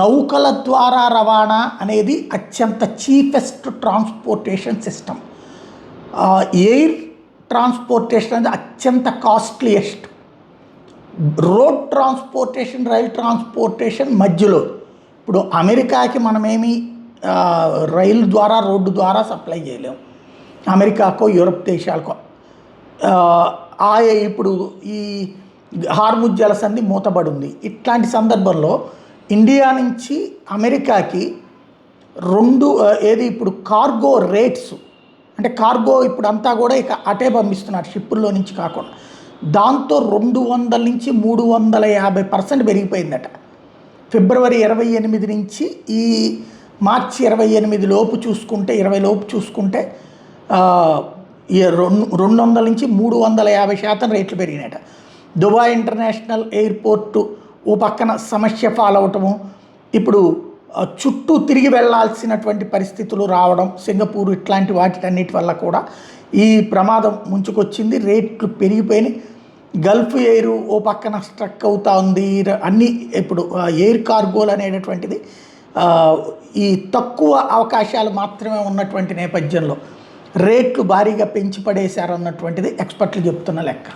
నౌకల ద్వారా రవాణా అనేది అత్యంత cheapest transportation system. Air transportation అనేది అత్యంత costliest. Road transportation, rail transportation మధ్యలో. ఇప్పుడు అమెరికాకి మనమేమి రైలు ద్వారా, రోడ్డు ద్వారా సప్లై చేయలేము, అమెరికాకో యూరప్ దేశాలకో. ఇప్పుడు ఈ హార్ముజ్ జలసంధి మూతబడి ఉంది. ఇట్లాంటి సందర్భంలో ఇండియా నుంచి అమెరికాకి ఇప్పుడు కార్గో రేట్స్, అంటే కార్గో ఇప్పుడు అంతా కూడా ఇక అటే పంపిస్తున్నారు షిప్పుల్లో నుంచి కాకుండా. దాంతో 200 నుంచి 350% పెరిగిపోయిందట. ఫిబ్రవరి 28 నుంచి ఈ మార్చి 28 లోపు చూసుకుంటే, 20 లోపు చూసుకుంటే 200 నుంచి 350% రేట్లు పెరిగినాయట. దుబాయ్ ఇంటర్నేషనల్ ఎయిర్పోర్టు ఓ పక్కన సమస్య ఫాలవటము, ఇప్పుడు చుట్టూ తిరిగి వెళ్లాల్సినటువంటి పరిస్థితులు రావడం, సింగపూర్ ఇట్లాంటి వాటికన్నిటి వల్ల కూడా ఈ ప్రమాదం ముంచుకొచ్చింది. రేట్లు పెరిగిపోయినాయి. గల్ఫ్ ఎయిర్ ఓ పక్కన స్ట్రక్ అవుతా ఉంది. అన్నీ ఇప్పుడు ఎయిర్ కార్గోలు అనేటటువంటిది ఈ తక్కువ అవకాశాలు మాత్రమే ఉన్నటువంటి నేపథ్యంలో రేట్లు భారీగా పెంచి పడేశారన్నటువంటిది ఎక్స్పర్ట్లు చెప్తున్న లెక్క.